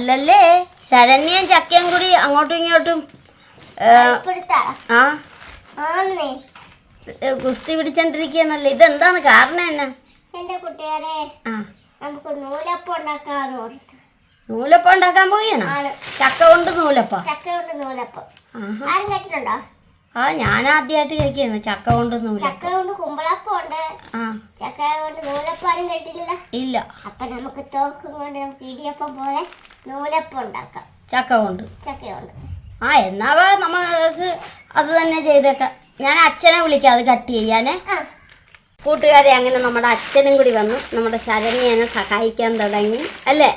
അല്ലല്ലേ ശരണ്യം ചക്കയും കൂടി അങ്ങോട്ടും ഇങ്ങോട്ടും ഗുസ്തി പിടിച്ചോണ്ടിരിക്കുകയാണല്ലേ. ഇതെന്താണ് കാരണം എന്നാ? എന്റെ കുട്ടിയാരെ നമുക്ക് നൂലപ്പം ഉണ്ടാക്കാന്ന് ഓർത്തു. നൂലപ്പം ഉണ്ടാക്കാൻ പോവുകയാണോ? ചക്ക കൊണ്ട് നൂലപ്പം. ചക്ക കൊണ്ട് നൂലപ്പം ആരും കേട്ടിട്ടുണ്ടോ? ഞാൻ ആദ്യമായിട്ട് കഴിക്കുന്നു ചക്ക കൊണ്ട് നൂലപ്പം. ചക്ക കൊണ്ട് കുമ്പളപ്പം ഉണ്ട്, ചക്ക കൊണ്ട് നൂലപ്പം ആരും കേട്ടിട്ടില്ല. ഇല്ല. അപ്പൊ നമുക്ക് തോക്കും കൊണ്ട് നമുക്ക് ഇടിയപ്പം പോലെ നൂലപ്പം ഉണ്ടാക്കാം ചക്ക കൊണ്ട്. ചക്കയുണ്ട്. എന്നാ നമുക്ക് അത് തന്നെ ചെയ്തേക്കാം. ഞാൻ അച്ഛനെ വിളിക്കാം അത് കട്ട് ചെയ്യാനേ. കൂട്ടുകാരെ, അങ്ങനെ നമ്മുടെ അച്ഛനും കൂടി വന്നു നമ്മുടെ ശരണ്യനെ സഹായിക്കാൻ തുടങ്ങി അല്ലേ?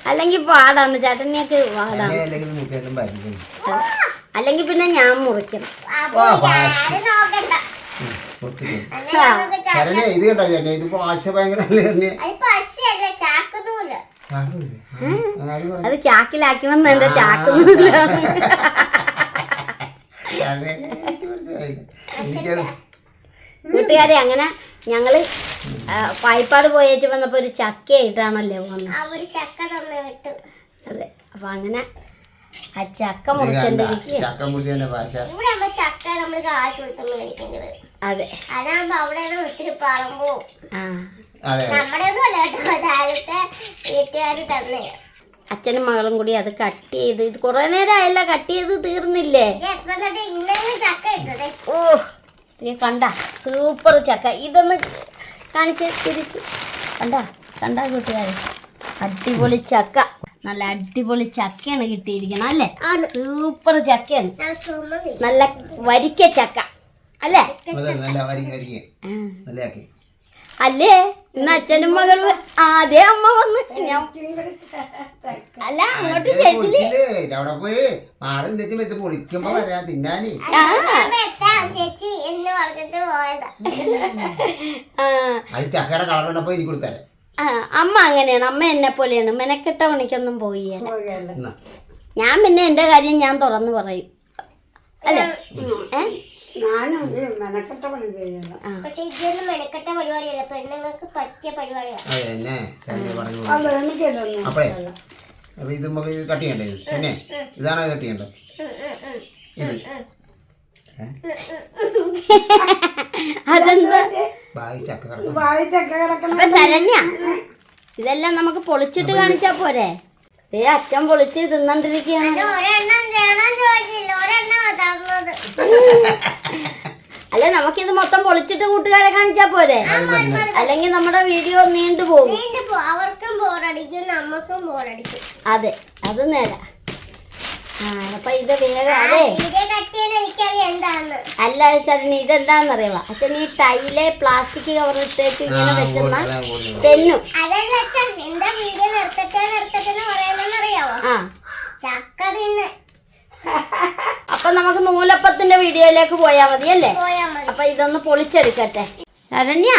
അല്ലെങ്കിൽ പാടാണ് ചരണ്യൊക്കെ പാടാണ്. അല്ലെങ്കിൽ പിന്നെ ഞാൻ മുറിക്കണം. അത് ചാക്കിലാക്കി വന്ന എന്റെ ചാക്കൊന്നുമില്ല. കൂട്ടുകാരെ, അങ്ങനെ ഞങ്ങള് പായിപ്പാട് പോയേച്ച് വന്നപ്പോ ഒരു ചക്ക ആയിട്ടാണല്ലേ വന്നത്. അതെ, അപ്പൊ അങ്ങനെ ആ ചക്ക മുറിച്ചോണ്ടിരിക്കുക. അതെ, അതാകുമ്പോ അവിടെ ഒത്തിരി പറമ്പോ നമ്മുടെ ഒന്നും അല്ല കേട്ടോ, താഴത്തെ വീട്ടുകാര് തന്നെ. അച്ഛനും മകളും കൂടി അത് കട്ട് ചെയ്ത് ഇത് കുറെ നേരം ആയല്ല കട്ട് ചെയ്ത് തീർന്നില്ലേ? ഓ, കണ്ട സൂപ്പർ ചക്ക. ഇതൊന്ന് കാണിച്ച് തിരിച്ച് കണ്ടാ കൂട്ടുകാരെ, അടിപൊളി ചക്ക. നല്ല അടിപൊളി ചക്കയാണ് കിട്ടിയിരിക്കണം അല്ലേ? സൂപ്പർ ചക്കയാണ്, നല്ല വരിക്ക ചക്ക അല്ലേ? അല്ലേ? ഇന്ന് അച്ഛനും മകളും അതേ അമ്മ വന്ന് അല്ല അങ്ങോട്ട് ചേച്ചി എന്ന് പറഞ്ഞിട്ട് പോയതാ. അമ്മ അങ്ങനെയാണ്, അമ്മ എന്നെ പോലെയാണ്, മെനക്കെട്ട പണിക്കൊന്നും പോയില്ല. ഞാൻ പിന്നെ എന്റെ കാര്യം ഞാൻ തുറന്നു പറയും അല്ലേ? മെനക്കെട്ട പരിപാടിയല്ല, പെണ്ണുങ്ങൾക്ക് പറ്റിയ പരിപാടിയാണ്. ഇത് നമുക്ക് കട്ട് ചെയ്യണ്ടേ? പിന്നെ ഇതാണോ കട്ട് ചെയ്യേണ്ടത്? അതെന്താ ശരണ്യ, ഇതെല്ലാം നമുക്ക് പൊളിച്ചിട്ട് കാണിച്ചാ പോരെ? അച്ഛൻ പൊളിച്ച് തിന്നണ്ടിരിക്കുകയാണ്. അല്ല, നമുക്കിത് മൊത്തം പൊളിച്ചിട്ട് കൂട്ടുകാരെ കാണിച്ചാ പോരെ? അല്ലെങ്കിൽ നമ്മുടെ വീഡിയോ നീണ്ടു പോകും. അവർക്കും ബോറടിക്കും, നമുക്കും ബോറടിക്കും. അതെ, അത് നേരാ. അപ്പൊ ഇത് വേഗം അതെ അല്ല ശരണി, ഇതെന്താണെന്നറിയാമോ? അച്ഛൻ ഈ ടൈലെ പ്ലാസ്റ്റിക് കവറിട്ടേക്ക് ഇങ്ങനെ വെച്ചെന്ന തെന്നും. അപ്പൊ നമുക്ക് നൂലപ്പത്തിന്റെ വീഡിയോയിലേക്ക് പോയാ മതി അല്ലേ? അപ്പൊ ഇതൊന്ന് പൊളിച്ചെടുക്കട്ടെ. ശരണ്യ,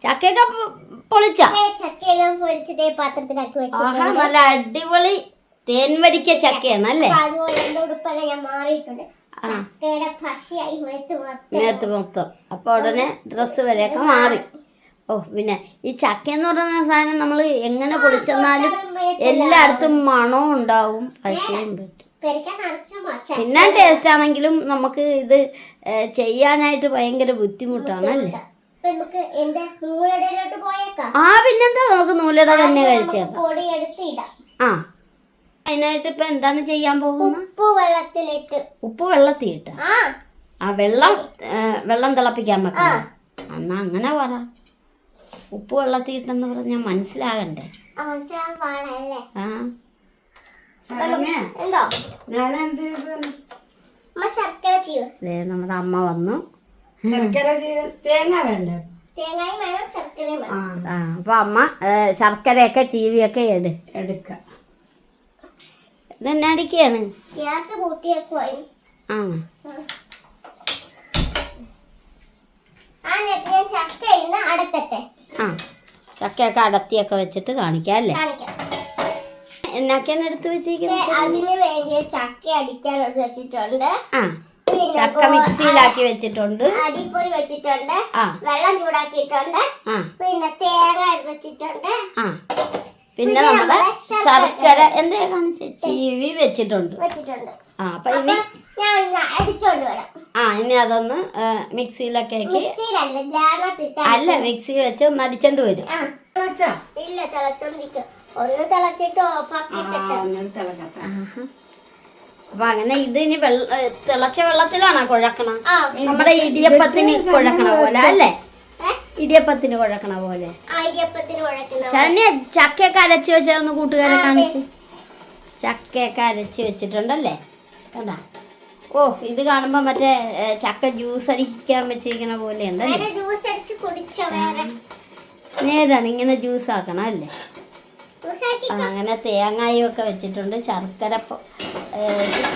ചക്കയൊക്കെ പൊളിച്ചോ? നല്ല അടിപൊളി തേൻവരിക്ക ചക്കയാണ് അല്ലേ? നേരത്തെ മൊത്തം അപ്പൊ ഉടനെ ഡ്രസ്സ് വരെയൊക്കെ മാറി. ഓ, പിന്നെ ഈ ചക്ക എന്ന് പറയുന്ന സാധനം നമ്മൾ എങ്ങനെ പൊളിച്ചെന്നാലും എല്ലായിടത്തും മണവും ഉണ്ടാവും, പശയും പറ്റും. പിന്നെ ടേസ്റ്റ് ആണെങ്കിലും നമുക്ക് ഇത് ചെയ്യാനായിട്ട് ഭയങ്കര ബുദ്ധിമുട്ടാണല്ലേ? പിന്നെന്താ, നമുക്ക് നൂലട തന്നെ കഴിച്ചേക്കാം. അതിനായിട്ട് ഇപ്പൊ എന്താണ് ചെയ്യാൻ പോകുന്നത്? ഉപ്പ് വെള്ളത്തിലിട്ട് വെള്ളം തിളപ്പിക്കാൻ വെക്കണം. എന്നാ അങ്ങനെ പറ. ഉപ്പ് വെള്ളത്തിട്ടെന്ന് പറഞ്ഞാൽ മനസ്സിലാകണ്ടേ? നമ്മുടെ അമ്മ വന്നു. തേങ്ങ വേണ്ട, അപ്പൊ അമ്മ ശർക്കരയൊക്കെ ചീവിയൊക്കെ എടുക്കാം. ഇതെന്നെ അടിക്കുകയാണ്. ചക്കയൊക്കെ അടത്തിയൊക്കെ വെച്ചിട്ട് കാണിക്കാം അല്ലേ? എന്നൊക്കെയാണ് എടുത്ത് വെച്ചിരിക്കുന്നത്? അതിന് വേണ്ടി ചക്ക അടിക്കാൻ വെച്ചിട്ടുണ്ട്, ചക്ക മിക്സിയിലാക്കി വെച്ചിട്ടുണ്ട്, അരിപ്പൊടി വെച്ചിട്ടുണ്ട്, വെള്ളം ചൂടാക്കിയിട്ടുണ്ട്, പിന്നെ തേങ്ങ വെച്ചിട്ടുണ്ട്, പിന്നെ നമ്മുടെ ശർക്കര എന്തേ കാണിച്ച് ചീവി വെച്ചിട്ടുണ്ട്. ആ അപ്പൊ ഇനി അടിച്ചോണ്ട് വരാം. ഇനി അതൊന്ന് മിക്സിയിലൊക്കെ ആക്കി മിക്സിയിലല്ല അല്ല മിക്സി വെച്ച് ഒന്ന് അടിച്ചോണ്ട് വരും. ഇല്ല തിളച്ചോണ്ടിരിക്കും. ഒന്ന് തിളച്ചിട്ട് ഓഫാക്കിട്ട് അപ്പൊ അങ്ങനെ ഇത് ഇനി തിളച്ച വെള്ളത്തിലാണോ കുഴക്കണം? നമ്മുടെ ഇടിയപ്പത്തിന് കുഴക്കണ പോലെ അല്ലേ? ഇടിയപ്പത്തിന് കുഴക്കണ പോലെ. ശരണ്യ ചക്കയൊക്കെ അരച്ച് വെച്ചതൊന്ന് കൂട്ടുകാരെ കാണിച്ച്. ചക്കയൊക്കെ അരച്ച് വെച്ചിട്ടുണ്ടല്ലേ കണ്ടാ? ഓ ഇത് കാണുമ്പോ മറ്റേ ചക്ക ജ്യൂസ് അടിക്കാൻ വെച്ചിരിക്കണ പോലെ ഉണ്ടല്ലേ? നേരാണ്, ഇങ്ങനെ ജ്യൂസ് ആക്കണം അല്ലേ? അങ്ങനെ തേങ്ങായും ഒക്കെ വെച്ചിട്ടുണ്ട്. ശർക്കര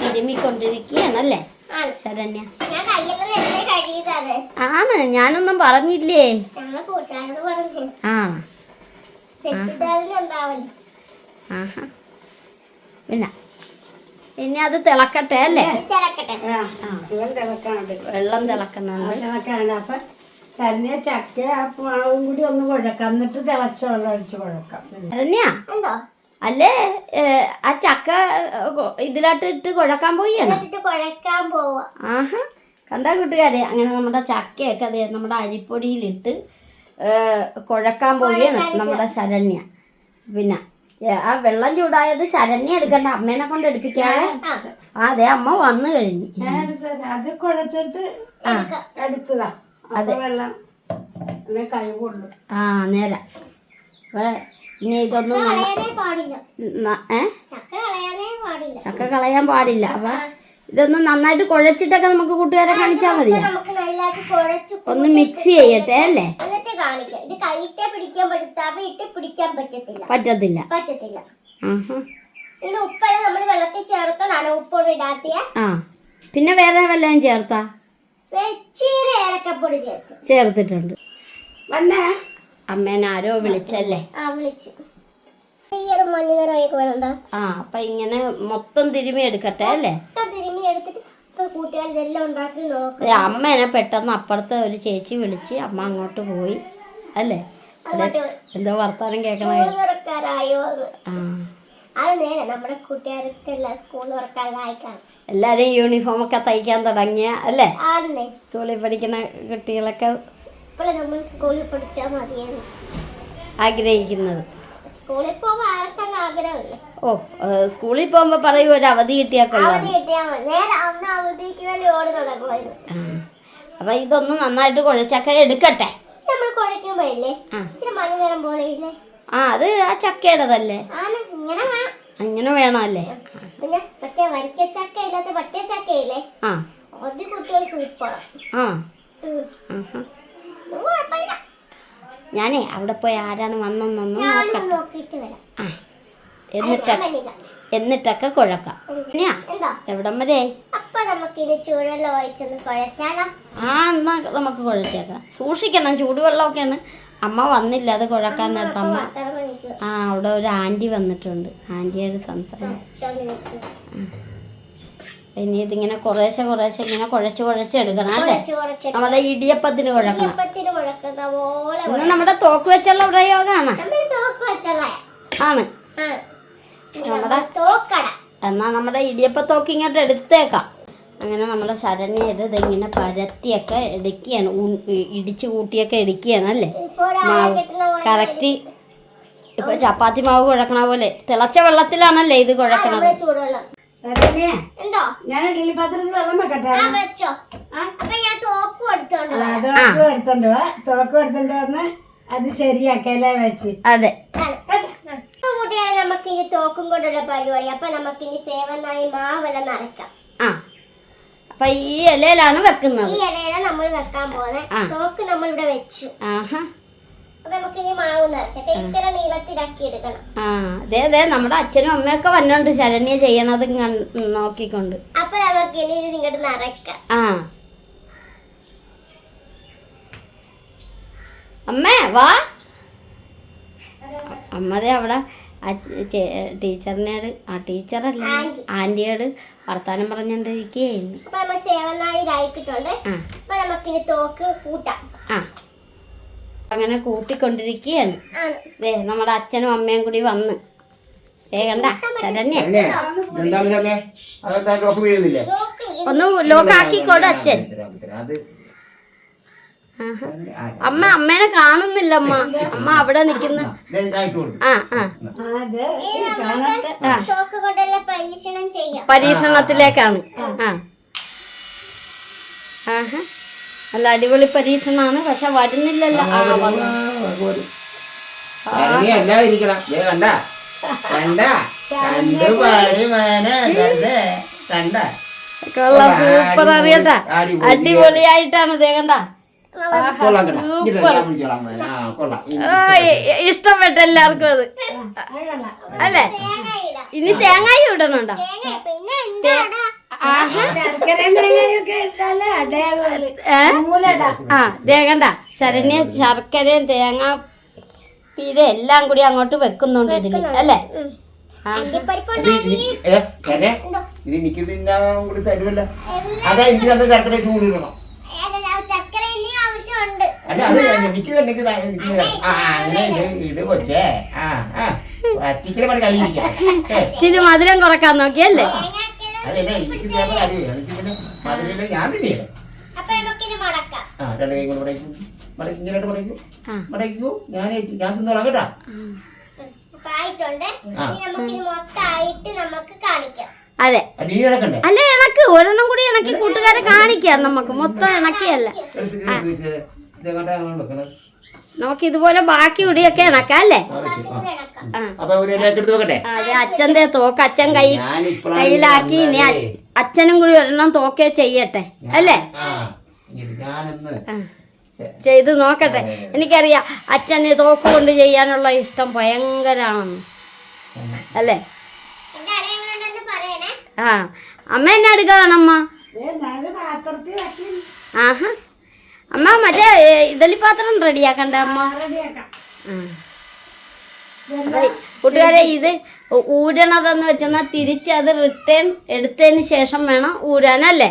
തിരുമിക്കൊണ്ടിരിക്കുകയാണല്ലേ ശരണ്യ? ആണ്, ഞാനൊന്നും പറഞ്ഞില്ലേ. പിന്നെ ഇനി അത് തിളക്കട്ടെ അല്ലേ? വെള്ളം തിളക്കുന്നുണ്ട്. അപ്പൊ ശരണ്യ ചക്ക മാവും കൂടി ഒന്ന് കുഴക്കാം, എന്നിട്ട് തിളച്ച വെള്ളം ഒഴിച്ച് കുഴക്കാം. ശരണ്യ അല്ലേ ആ ചക്ക ഇതിലാട്ട് ഇട്ട് കുഴക്കാൻ പോയാണ്. ആഹാ കണ്ടാ കൂട്ടുകാരെ, അങ്ങനെ നമ്മുടെ ചക്കയൊക്കെ അതെ നമ്മുടെ അരിപ്പൊടിയിലിട്ട് കുഴക്കാൻ പോവുകയാണ് നമ്മുടെ ശരണ്യ. പിന്നെ ആ വെള്ളം ചൂടായത് ശരണ്യ എടുക്കണ്ട, അമ്മേനെ കൊണ്ട് എടുപ്പിക്കാതെ. അതെ അമ്മ വന്നു കഴിഞ്ഞു. അത് കുഴച്ചിട്ട് എടുത്തതാ. അത് വെള്ളം കഴിവുള്ളൂ. നേരാ. ഇനി ഇതൊന്നും ചക്ക കളയാൻ പാടില്ല. അപ്പൊ ഇതൊന്നും നന്നായിട്ട് കുഴച്ചിട്ടൊക്കെ നമുക്ക് കൂട്ടുകാരെ കാണിച്ചാൽ മതി. ഒന്ന് മിക്സ് ചെയ്യട്ടെ അല്ലേ? പറ്റത്തില്ല. പിന്നെ വേറെ വല്ലതും ചേർത്താ? ചേർത്തിട്ടുണ്ട്. അമ്മേനെ ആരോ വിളിച്ചല്ലേ? അപ്പൊ ഇങ്ങനെ മൊത്തം തിരുമി എടുക്കട്ടെ അല്ലേ? അമ്മേനെ പെട്ടെന്ന് അപ്പുറത്തെ ഒരു ചേച്ചി വിളിച്ച് അമ്മ അങ്ങോട്ട് പോയി അല്ലേ? എന്തോ വർത്താനം കേൾക്കണ. എല്ലാരും യൂണിഫോം ഒക്കെ തയ്ക്കാൻ തുടങ്ങിയ അല്ലേ? സ്കൂളിൽ പഠിക്കുന്ന കുട്ടികളൊക്കെ ആഗ്രഹിക്കുന്നത്. ഓ സ്കൂളിൽ പോകുമ്പോ പറയൂ ഒരു അവധി കിട്ടിയാൽ കൊള്ളാം. അപ്പൊ ഇതൊന്ന് നന്നായിട്ട് കുഴച്ചക്ക എടുക്കട്ടെ. അത് ആ ചക്കയുടേതല്ലേ? അങ്ങനെ വേണം അല്ലേ? ഞാനേ അവിടെ പോയി ആരാണ് വന്നെന്നൊന്നും എന്നിട്ടൊക്കെ കുഴക്കാം. എവിടം വരെ? എന്നാ നമുക്ക് കുഴച്ചേക്കാം. സൂക്ഷിക്കണം, ചൂടുവെള്ളമൊക്കെയാണ്. അമ്മ വന്നില്ല അത് കുഴക്കാൻ നേരത്തെ. അമ്മ അവിടെ ഒരു ആൻറ്റി വന്നിട്ടുണ്ട്, ആൻറ്റിയോട് സംസാരിച്ചു. ഇനി ഇതിങ്ങനെ കുറേശ്ശെ ഇങ്ങനെ കുഴച്ചെടുക്കണം അല്ലേ? നമ്മുടെ ഇടിയപ്പത്തിന് കുഴക്കണം. നമ്മുടെ തോക്ക് വെച്ചുള്ള പ്രയോഗമാണ്. ആണ് നമ്മുടെ എന്നാ നമ്മുടെ ഇടിയപ്പത്തോക്ക് ഇങ്ങോട്ട് എടുത്തേക്കാം. അങ്ങനെ നമ്മുടെ ശരണ്യ ഇതിങ്ങനെ പരത്തിയൊക്കെ എടുക്കുകയാണ്, ഇടിച്ചു കൂട്ടിയൊക്കെ എടുക്കുകയാണ് അല്ലേ? മാവ് കറക്റ്റ് ഇപ്പൊ ചപ്പാത്തി മാവ് കുഴക്കണ പോലെ തിളച്ച വെള്ളത്തിലാണല്ലേ ഇത് കുഴക്കണത്? ഞാൻ ഇഡ്ഡലി പാത്രത്തിൽ വെള്ളം വെക്കട്ടെ? തോക്ക് എടുത്തോണ്ട് വന്ന് അത് ശരിയാക്കല്ലേ വെച്ച്. അതെ നമുക്ക് ഇനി തോക്കും കൊണ്ടുള്ള പരിപാടി. അപ്പൊ നമുക്ക് ഇനി സേവനായി മാവെല്ലാം നിറയ്ക്കാം. അപ്പൊ ഈ ഇലയിലാണ് വെക്കുന്നത്. ഈ ഇലയിലാണ് നമ്മൾ വെക്കാൻ പോകുന്നത്. തോക്ക് നമ്മൾ ഇവിടെ വെച്ചു. അപ്പൊ നമുക്ക് ഇനി മാവ് നിറക്കട്ടെ. ഇത്ര നീളത്തിലാക്കി എടുക്കണം. അതെ നമ്മുടെ അച്ഛനും അമ്മയൊക്കെ വന്നോണ്ട് ശരണ്യ ചെയ്യണത് നോക്കിക്കൊണ്ട്. അപ്പൊ നമുക്ക് ഇനി ഇങ്ങോട്ട് നിറക്കാം. അമ്മേ വാ. അമ്മതേ അവിടെ ടീച്ചറിനോട് ടീച്ചറല്ല ആന്റിയോട് വർത്താനം പറഞ്ഞോണ്ടിരിക്കുകയായിരുന്നു. സേവനായി നമുക്കിനി തോക്ക് കൂട്ടാം. അങ്ങനെ കൂട്ടിക്കൊണ്ടിരിക്കുകയാണ്. ആണ്. ദേ നമ്മുടെ അച്ഛനും അമ്മയും കൂടി വന്ന് കണ്ട ശരണ്യ എന്താണ് ശരണ്യ അകത്ത് ലോക്ക് വീഴുന്നില്ലേ? ഒന്ന് ലോക്കാക്കിക്കോടെ അച്ഛൻ. അത് ആഹാ. അമ്മേനെ കാണുന്നില്ല. അമ്മ അവിടെ നിക്കുന്ന. ആ ആ തോക്ക് കൊണ്ടുള്ള പരീക്ഷണം ചെയ്യാം. പരീക്ഷണത്തിലേക്കാണ്. ആ ആഹാ നല്ല അടിപൊളി പരീക്ഷണമാണ്. പക്ഷെ വരുന്നില്ലല്ലോ. ആ വന്നു. അല്ലാതിരിക്കണം. കണ്ട കണ്ട കണ്ടു പാടി മേനെ കണ്ട കൊള്ളാം. സൂപ്പർ അറിയട്ടാ. അടിപൊളിയായിട്ടാണ് ദേ കണ്ട. ഇഷ്ടപ്പെട്ട എല്ലാവർക്കും അത് അല്ലേ? ഇനി തേങ്ങായി ഇടണുണ്ടോ? ആ ദേ കണ്ട ശരണ്യ ശർക്കരയും തേങ്ങ പീര എല്ലാം കൂടി അങ്ങോട്ട് വെക്കുന്നുണ്ട് ഇതില് അല്ലേ? ഇത് എനിക്ക് തിന്നാൻ കൂടി തരുമല്ലോ. അതാ എനിക്ക് തന്നെ ശർക്കര ചൂട് ഇടണം. അല്ല അത് എനിക്ക് തന്നെ ഇട് കൊച്ചേ. പറ്റിക്കല് പണി കഴിയിരിക്കാം. ഇച്ചിരി മധുരം കുറക്കാൻ നോക്കിയല്ലേ? അതല്ലേ എനിക്ക് ചിലപ്പോൾ അറിയില്ല. എനിക്ക് പിന്നെ മധുരം ഞാൻ തിന്നിയാണ്. രണ്ട് കൈ കൊണ്ട് മടക്കും. ഇങ്ങനെയായിട്ട് മടക്കൂ. മടക്കൂ. ഞാൻ തിന്നോളാം കേട്ടാ. അതെ അല്ല എനക്ക് ഒരെണ്ണം കൂടി ഇണക്കി കൂട്ടുകാരെ കാണിക്കാം. നമുക്ക് മൊത്തം ഇണക്കിയല്ല. നമുക്ക് ഇതുപോലെ ബാക്കി കൂടിയൊക്കെ ഇണക്കാം അല്ലേ? അതെ അച്ഛൻ്റെ തോക്ക് അച്ഛൻ കയ്യിലാക്കി. ഇനി അച്ഛനും കൂടി ഒരെണ്ണം തോക്കേ ചെയ്യട്ടെ അല്ലേ? ചെയ്ത് നോക്കട്ടെ. എനിക്കറിയാം അച്ഛന് തോക്ക് കൊണ്ട് ചെയ്യാനുള്ള ഇഷ്ടം ഭയങ്കരാണെന്ന് അല്ലേ? ആ അമ്മ എന്നെ അടുക്കാണമ്മ. ആഹാ അമ്മ മറ്റേ ഇഡലി പാത്രം റെഡിയാക്കണ്ട അമ്മ. കൂട്ടുകാരെ ഇത് ഊരണതെന്ന് വെച്ചെന്നാൽ തിരിച്ച് അത് റിട്ടേൺ എടുത്തതിന് ശേഷം വേണം ഊരാനല്ലേ?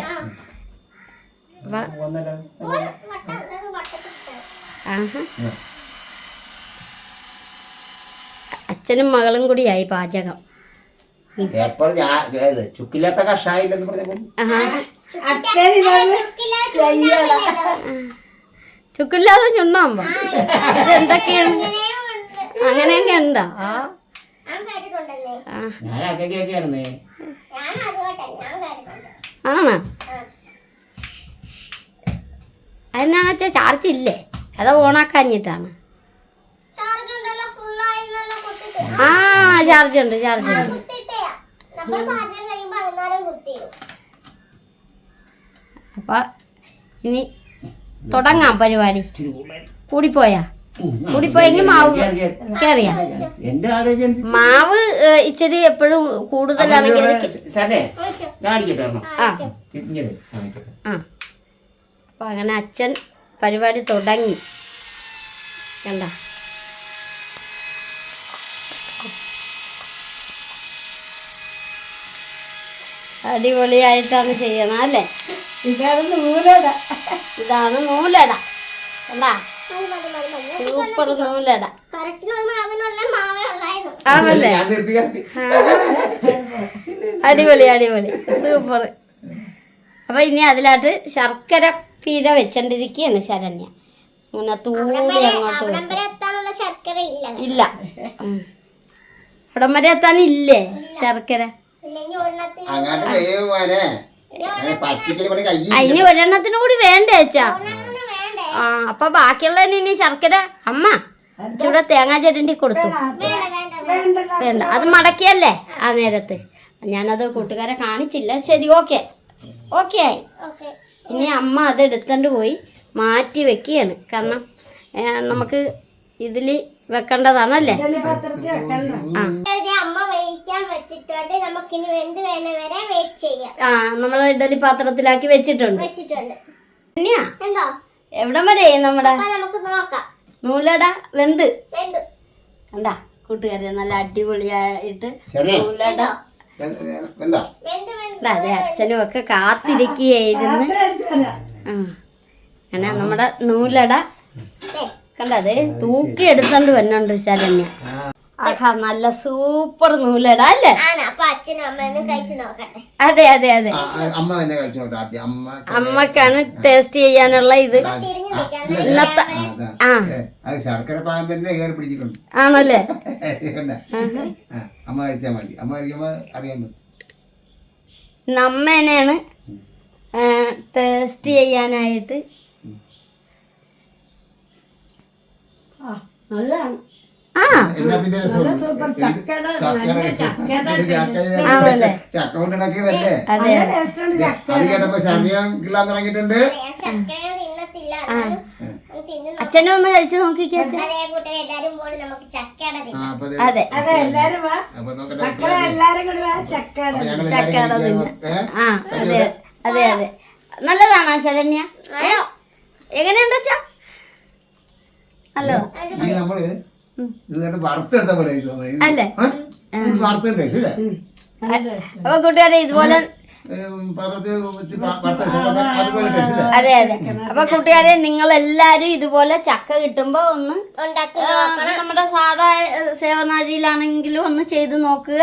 അച്ഛനും മകളും കൂടിയായി പാചകം. ചുക്കില്ലാത്ത കഷായില്ലെന്ന് പറഞ്ഞപ്പോ ചുക്കില്ലാതെ ചുണ്ണാമ്പോ ഇത് എന്തൊക്കെയാണ്? അങ്ങനെയൊക്കെ ഉണ്ടോ? ആണോ? അതിനാന്ന് വെച്ചാൽ ചാർജ് ഇല്ലേ? അതോ ഓണാക്കാഞ്ഞിട്ടാണ്? ആ ചാർജ് ഉണ്ട്. അപ്പൊ ഇനി തുടങ്ങാം പരിപാടി. കൂടിപ്പോയെങ്കിൽ മാവ് കയറിയാ മാവ് ഇച്ചിരി എപ്പോഴും കൂടുതലാണെങ്കിൽ അപ്പൊ അങ്ങനെ അച്ഛൻ പരിപാടി തുടങ്ങി. കണ്ട അടിപൊളിയായിട്ടാണ് ചെയ്യണം അല്ലേ? ഇതാണ് നൂലട. കണ്ടാ സൂപ്പർ നൂലട ആണല്ലേ? അടിപൊളി സൂപ്പർ. അപ്പൊ ഇനി അതിലാട്ട് ശർക്കര പീര വെച്ചോണ്ടിരിക്കുകയാണ് ശരണ്യ. അങ്ങനെ തൂളി അങ്ങോട്ട് ഇല്ല. അവിടം വരെ എത്താനില്ലേ ശർക്കര? അതിന് ഒരെണ്ണത്തിനും കൂടി വേണ്ടേ അച്ഛാ? ആ അപ്പൊ ബാക്കിയുള്ളതിന് ഇനി ശർക്കര അമ്മ ചൂടെ തേങ്ങാ ചരണ്ടി കൊടുത്തു. വേണ്ട അത് മടക്കിയല്ലേ ആ നേരത്ത്. ഞാനത് കൂട്ടുകാരെ കാണിച്ചില്ല. ശരി ഓക്കെ ആയി. ഇനി അമ്മ അത് എടുത്തോണ്ട് പോയി മാറ്റി വെക്കുകയാണ്. കാരണം നമുക്ക് ഇതിൽ വെക്കേണ്ടതാണല്ലേ? ആ നമ്മൾ ഇഡലി പാത്രത്തിലാക്കി വെച്ചിട്ടുണ്ട്. എവിടം വരെ നമ്മുടെ നൂലട വെന്ത് കണ്ടാ കൂട്ടുകാരെ? നല്ല അടിപൊളിയായിട്ട് നൂലട. അതെ അച്ഛനും ഒക്കെ കാത്തിരിക്കുകയായിരുന്നു. അങ്ങനെ നമ്മുടെ നൂലട കണ്ടത് തൂക്കി എടുത്തോണ്ട് വന്നുണ്ട് ശരണ്യ. ആഹാ നല്ല സൂപ്പർ നൂലടാ അല്ലേ? ആണ്. അപ്പൊ അച്ഛനും അമ്മയൊന്നും കഴിച്ചു നോക്കട്ടെ. അതെ അതെ അതെ, അമ്മ തന്നെ കഴിച്ചു നോക്കട്ടെ ആദ്യം. അമ്മക്കാണ് ടേസ്റ്റ് ചെയ്യാനുള്ള ഇത് തിരിഞ്ഞു നിൽക്കാൻ ഇന്നത്തെ. ആ അത് ശർക്കര പാകം തന്നെ കയറി പിടിച്ചിട്ടുണ്ട്. ആണല്ലേ? അമ്മ കഴിച്ചാൽ മതി. അമ്മ കഴിക്കുമ്പോ അറിയാൻ പറ്റും. നമ്മേനെയാണ് ടേസ്റ്റ് ചെയ്യാനായിട്ട്. ആ നല്ലതാണ്. ആ എല്ലാത്തിന്റെ നല്ല സൂപ്പർ ചക്കയുടെ നല്ല ചക്കയുടെ ആണല്ലേ? ചക്ക കൊണ്ടുണ്ടാക്കിയതല്ലേ? അതെ നല്ല ടേസ്റ്റ് ഉണ്ട് ചക്ക. അത് കേട്ടപ്പോ ശർമ്മയം കിള്ളാൻ തുടങ്ങിയിട്ടുണ്ട്. ഞാൻ ശർക്കര തിന്നത്തില്ല. എന്നാലും തിന്നു അച്ഛനും ഒന്ന് കഴിച്ചു നോക്കിക്കേ. അതേ കൂട്ടരെ എല്ലാരും പോലും നമുക്ക് ചക്കട തിന്നാം. അപ്പൊ അത് അതെ അതെ എല്ലാരും വാ, അപ്പൊ നോക്കട്ടെ. മക്കളെ എല്ലാരും കൂടി വാ ചക്കയുടെ. അപ്പൊ ഞങ്ങൾ ചക്കട എല്ലാവരും തിന്ന്. ആ അതെ അതെ അതെ, നല്ലതാണോ ശരണ്യ? എങ്ങനെയുണ്ട് അച്ഛാ? നല്ലതാ. ഇനി നമ്മള് ഇത് കണ്ട് വറുത്തെടുത്ത പോലെ എനിക്ക് തോന്നുന്നു. ഇത് അല്ലേ? വറുത്തതിന്റെ ടേസ്റ്റ് ഇല്ലേ? നല്ല taste. അപ്പൊ കൂട്ടുകാരെ ഇതുപോലെ പാത്രത്തിൽ വെച്ച് വറുത്തെടുത്ത അതുപോലെ ടേസ്റ്റ് ഇല്ലേ? അതെ അതെ. അപ്പൊ കൂട്ടുകാരെ നിങ്ങൾ എല്ലാരും ഇതുപോലെ ചക്ക കിട്ടുമ്പോ ഒന്ന് ഉണ്ടാക്കി നമ്മുടെ സാധാ സേവനാഴിയിലാണെങ്കിലും ഒന്ന് ചെയ്ത് നോക്കുക.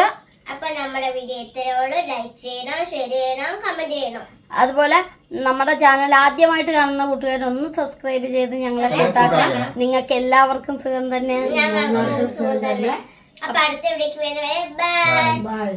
അപ്പൊ നമ്മുടെ വീഡിയോ ഇത്രയോട് ലൈക്ക് ചെയ്യണം, ഷെയർ ചെയ്യണം, കമന്റ് ചെയ്യണം. അതുപോലെ നമ്മുടെ ചാനൽ ആദ്യമായിട്ട് കാണുന്ന കൂട്ടുകാരൊന്ന് സബ്സ്ക്രൈബ് ചെയ്ത് ഞങ്ങളെ കൂട്ടാക്കാം. നിങ്ങൾക്ക് എല്ലാവർക്കും സുഖം തന്നെയാണ്. ഞങ്ങൾക്ക് സുഖം തന്നെ. അപ്പൊ അടുത്ത വീഡിയോക്ക് വരുന്നവരെ ബൈ. Bye.